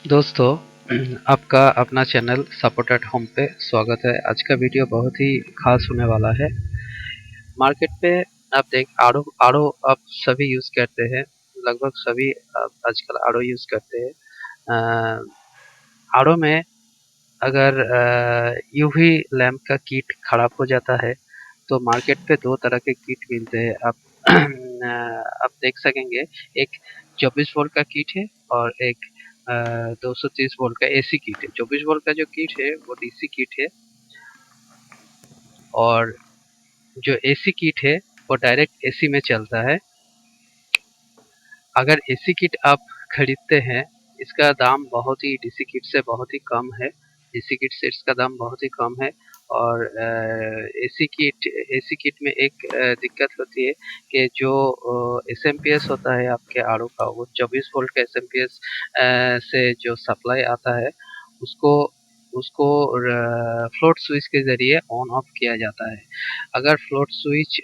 दोस्तों, आपका अपना चैनल सपोर्ट एट होम पे स्वागत है। आज का वीडियो बहुत ही खास होने वाला है। मार्केट पे आप आड़ो आड़ो आप सभी यूज़ करते हैं, लगभग सभी आजकल आड़ो यूज़ करते हैं। आड़ो में अगर यूवी लैंप का किट खराब हो जाता है तो मार्केट पे 2 तरह के किट मिलते हैं। आप आप देख सकेंगे, एक 24 वोल्ट का किट है और एक 230 वोल्ट का एसी किट है। 24 वोल्ट का जो किट है वो डीसी किट है और जो एसी किट है वो डायरेक्ट एसी में चलता है। अगर एसी किट आप खरीदते हैं, इसका दाम बहुत ही डीसी किट से बहुत ही कम है। डीसी किट से इसका दाम बहुत ही कम है और एसी किट में एक दिक्कत होती है कि जो एसएमपीएस होता है आपके आरओ का, वो 24 वोल्ट का एसएमपीएस से जो सप्लाई आता है उसको उसको फ्लोट स्विच के ज़रिए ऑन ऑफ किया जाता है। अगर फ्लोट स्विच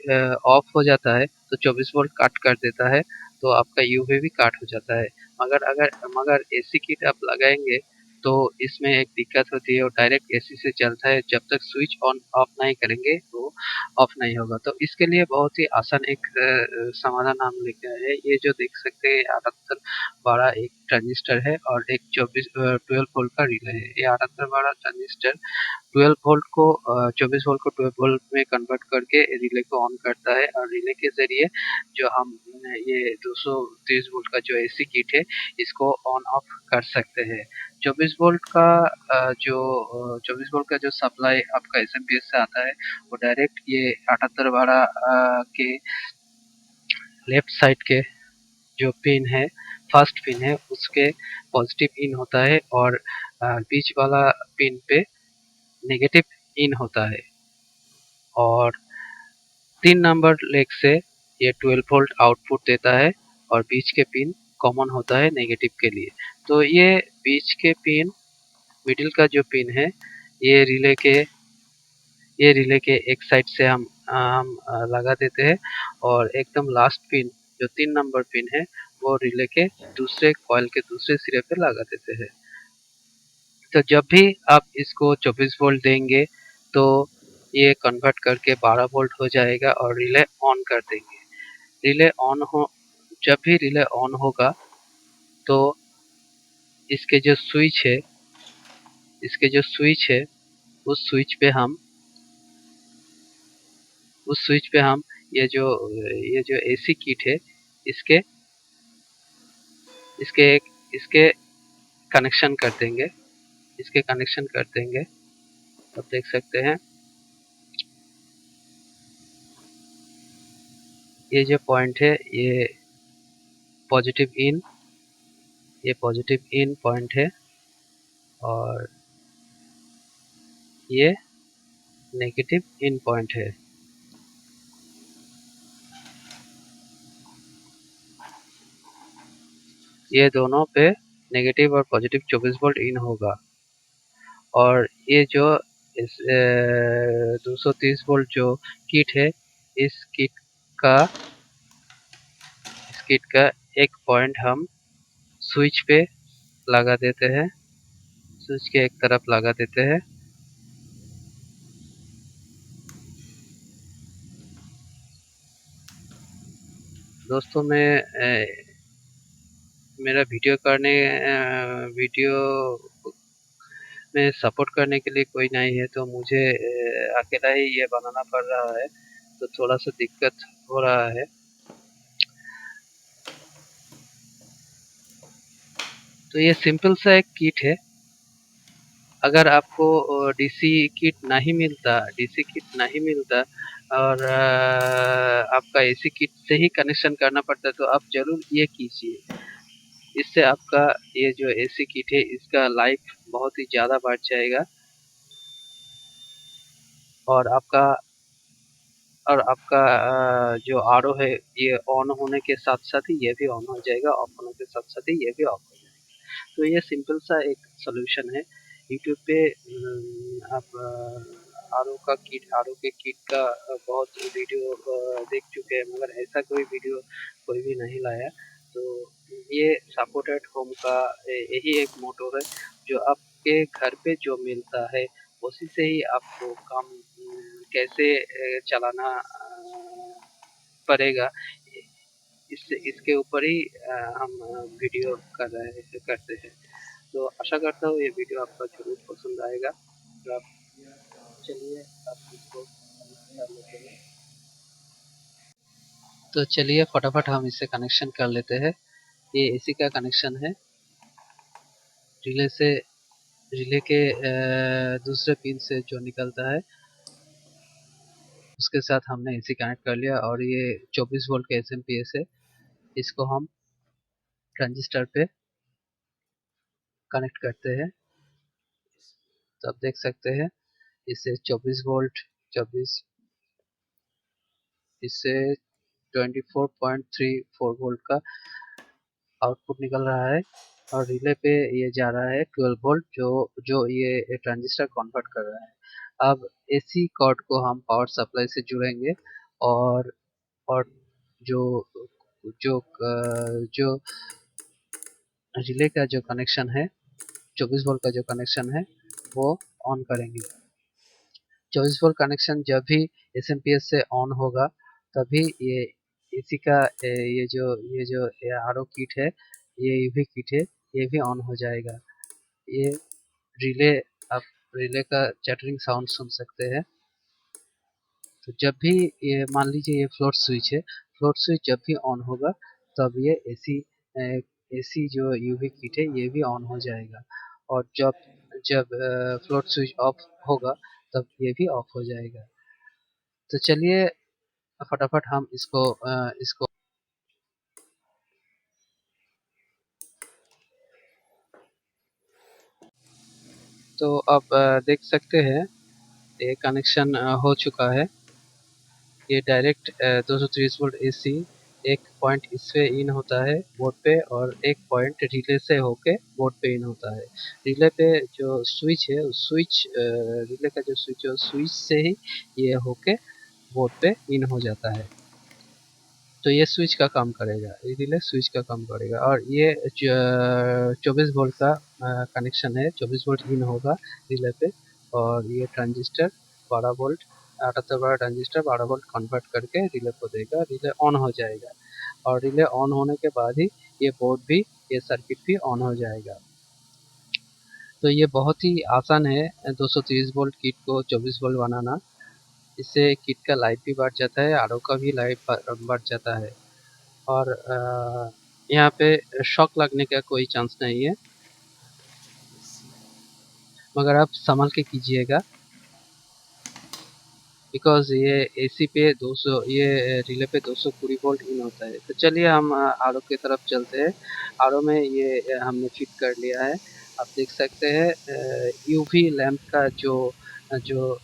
ऑफ हो जाता है तो 24 वोल्ट कट कर देता है, तो आपका यूवी भी काट हो जाता है। मगर एसी किट आप लगाएंगे तो इसमें एक दिक्कत होती है, वो डायरेक्ट एसी से चलता है। जब तक स्विच ऑन ऑफ नहीं करेंगे वो ऑफ नहीं होगा। तो इसके लिए बहुत ही आसान एक समाधान हम लेके आए हैं। ये जो देख सकते हैं 7812 एक ट्रांजिस्टर है और एक 12 वोल्ट का रिले है। ये 7812 ट्रांजिस्टर 12 वोल्ट को 24 वोल्ट को 12 वोल्ट में कन्वर्ट करके रिले को ऑन करता है और रिले के ज़रिए जो हम ये 230 वोल्ट का जो एसी किट है इसको ऑन ऑफ कर सकते हैं। 24 वोल्ट का 24 वोल्ट का जो सप्लाई आपका एसएमपीएस से आता है वो डायरेक्ट ये 7812 के लेफ्ट साइड के जो पिन है, फर्स्ट पिन है, उसके पॉजिटिव इन होता है और बीच वाला पिन पे नेगेटिव इन होता है और 3 नंबर लेग से ये 12 वोल्ट आउटपुट देता है और बीच के पिन कॉमन होता है नेगेटिव के लिए। तो ये बीच के पिन, मिडिल का जो पिन है, ये रिले के एक साइड से हम लगा देते हैं और एकदम लास्ट पिन जो 3 नंबर पिन है वो रिले के दूसरे कॉइल के दूसरे सिरे पे लगा देते हैं। तो जब भी आप इसको 24 वोल्ट देंगे तो ये कन्वर्ट करके 12 वोल्ट हो जाएगा और रिले ऑन कर देंगे। रिले ऑन हो जब भी रिले ऑन होगा तो इसके जो स्विच है इसके जो स्विच है उस स्विच पे हम उस स्विच पे हम ये जो एसी किट है इसके इसके इसके कनेक्शन कर देंगे इसके कनेक्शन कर देंगे। आप देख सकते हैं ये जो पॉइंट है पॉजिटिव इन ये पॉजिटिव इन पॉइंट है और ये नेगेटिव इन पॉइंट है। ये दोनों पे नेगेटिव और पॉजिटिव 24 वोल्ट इन होगा और ये जो 230 वोल्ट जो किट है इस का इस किट का एक पॉइंट हम स्विच पे लगा देते हैं, स्विच के एक तरफ लगा देते हैं। दोस्तों, मेरा वीडियो में सपोर्ट करने के लिए कोई नहीं है, तो मुझे अकेला ही ये बनाना पड़ रहा है, तो थोड़ा सा दिक्कत हो रहा है। तो ये सिंपल सा एक किट है। अगर आपको डीसी किट नहीं मिलता और आपका एसी किट से ही कनेक्शन करना पड़ता है तो आप ज़रूर ये कीजिए। इससे आपका ये जो एसी किट है इसका लाइफ बहुत ही ज़्यादा बढ़ जाएगा और आपका जो आरओ है ये ऑन होने के साथ-साथ ही ये भी ऑन हो जाएगा, ऑफ होने के साथ-साथ ही ये भी ऑफ हो जाएगा। तो ये सिंपल सा एक सॉल्यूशन है। यूट्यूब पे आप आरओ के किट का बहुत वीडियो देख चुके हैं, मगर ऐसा कोई वीडियो कोई भी नहीं लाया। तो ये सपोर्टेड होम का यही एक मोटो है, जो आपके घर पे जो मिलता है उसी से ही आपको काम कैसे चलाना पड़ेगा, इससे इसके ऊपर ही हम वीडियो करते हैं। तो आशा करता हूँ ये वीडियो आपका ज़रूर पसंद आएगा। तो आप चलिए आप इसको कर लेते हैं। तो चलिए फटाफट हम इसे कनेक्शन कर लेते हैं। ये एसी का कनेक्शन है। रिले से रिले के दूसरे पिन से जो निकलता है उसके साथ हमने एसी कनेक्ट कर लिया और ये 24 वोल्ट का एसएमपीएस है। इसको हम ट्रांजिस्टर पे कनेक्ट करते हैं। तो आप देख सकते हैं इससे 24 वोल्ट 24 इससे 24.34 वोल्ट का आउटपुट निकल रहा है और रिले पे ये जा रहा है 12 वोल्ट जो जो ये ट्रांजिस्टर कन्वर्ट कर रहा है। अब एसी कॉर्ड को हम पावर सप्लाई से जुड़ेंगे और और जो जो जो रिले का जो कनेक्शन है 24 वोल्ट का जो कनेक्शन है वो ऑन करेंगे। 24 वोल्ट कनेक्शन जब भी एसएमपीएस से ऑन होगा तभी ये एसी का ये जो आरओ किट है, ये यूवी किट है, ये भी ऑन हो जाएगा। ये रिले आप रिले का चैटरिंग साउंड सुन सकते हैं। तो जब भी ये मान लीजिए ये फ्लोट स्विच है, फ्लोट स्विच जब भी ऑन होगा तब ये एसी जो यूवी किट है ये भी ऑन हो जाएगा और जब जब फ्लोट स्विच ऑफ होगा तब ये भी ऑफ हो जाएगा। तो चलिए फटाफट हम इसको तो आप देख सकते हैं ये कनेक्शन हो चुका है। ये डायरेक्ट 230 वोल्ट एसी एक पॉइंट इससे इन होता है बोर्ड पे और एक पॉइंट रिले से होके बोर्ड पे इन होता है। रिले पे जो स्विच है उस स्विच रिले का जो स्विच है उस स्विच से ही ये होके बोर्ड पे इन हो जाता है। तो ये स्विच का काम करेगा, ये रिले स्विच का काम करेगा और ये 24 वोल्ट का कनेक्शन है। 24 वोल्ट इन होगा रिले पे और ये ट्रांजिस्टर 12 वोल्ट 78 वाला ट्रांजिस्टर 12 वोल्ट कन्वर्ट करके रिले को देगा, रिले ऑन हो जाएगा और रिले ऑन होने के बाद ही ये बोर्ड भी ये सर्किट भी ऑन हो जाएगा। तो ये बहुत ही आसान है 230 वोल्ट किट को 24 वोल्ट बनाना। इससे किट का लाइफ भी बढ़ जाता है, आरओ का भी लाइफ बढ़ जाता है और यहाँ पे शॉक लगने का कोई चांस नहीं है, मगर आप संभल के कीजिएगा बिकॉज ये एसी पे 200 ये रिले पे 220 वोल्ट इन होता है। तो चलिए हम आरओ की तरफ चलते हैं। आरओ में ये हमने फिट कर लिया है। आप देख सकते हैं यूवी लैंप का जो जो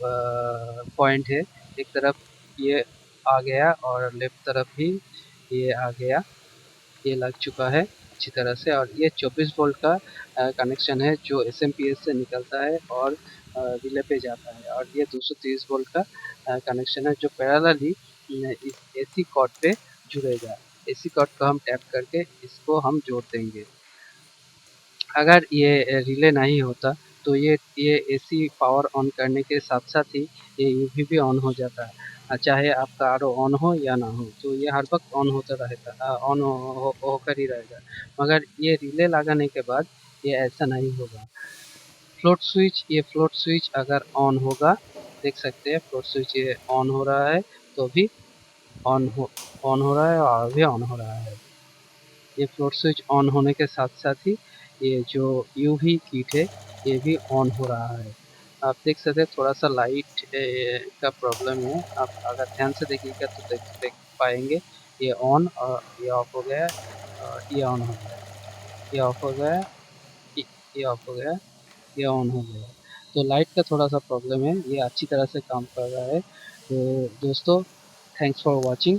पॉइंट है, एक तरफ ये आ गया और लेफ्ट तरफ भी ये आ गया, ये लग चुका है अच्छी तरह से और ये 24 वोल्ट का कनेक्शन है जो एसएमपीएस से निकलता है और रिले पे जाता है और ये 230 वोल्ट का कनेक्शन है जो पैरेलली इस एसी कॉर्ड पे जुड़ेगा। एसी कॉर्ड को हम टैप करके इसको हम जोड़ देंगे। अगर ये रिले नहीं होता तो ये एसी पावर ऑन करने के साथ-साथ ही ये यूवी भी ऑन हो जाता है। चाहे आपका आरओ ऑन हो या ना हो, तो ये हर वक़्त ऑन होता रहेगा ऑन होकर ही रहेगा। मगर ये रिले लगाने के बाद ये ऐसा नहीं होगा। फ्लोट स्विच अगर ऑन होगा, देख सकते हैं फ्लोट स्विच ये ऑन हो रहा है, तो भी ऑन हो ऑन हो रहा है और अभी ऑन हो रहा है। ये फ्लोट स्विच ऑन होने के साथ-साथ ही ये जो यूवी किट है ये भी ऑन हो रहा है। आप देख सकते हैं थोड़ा-सा लाइट का प्रॉब्लम है। आप अगर ध्यान से देखिएगा तो देख देख पाएँगे ये ऑन और ये ऑफ हो गया और ये ऑन हो गया। ये ऑफ हो गया, ये ये ऑफ हो गया, ये ऑन हो गया। तो लाइट का थोड़ा-सा प्रॉब्लम है, ये अच्छी तरह से काम कर रहा है। तो दोस्तों थैंक्स फॉर वॉचिंग।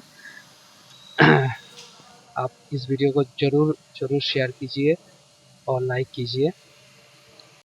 आप इस वीडियो को ज़रूर शेयर कीजिए और लाइक कीजिए।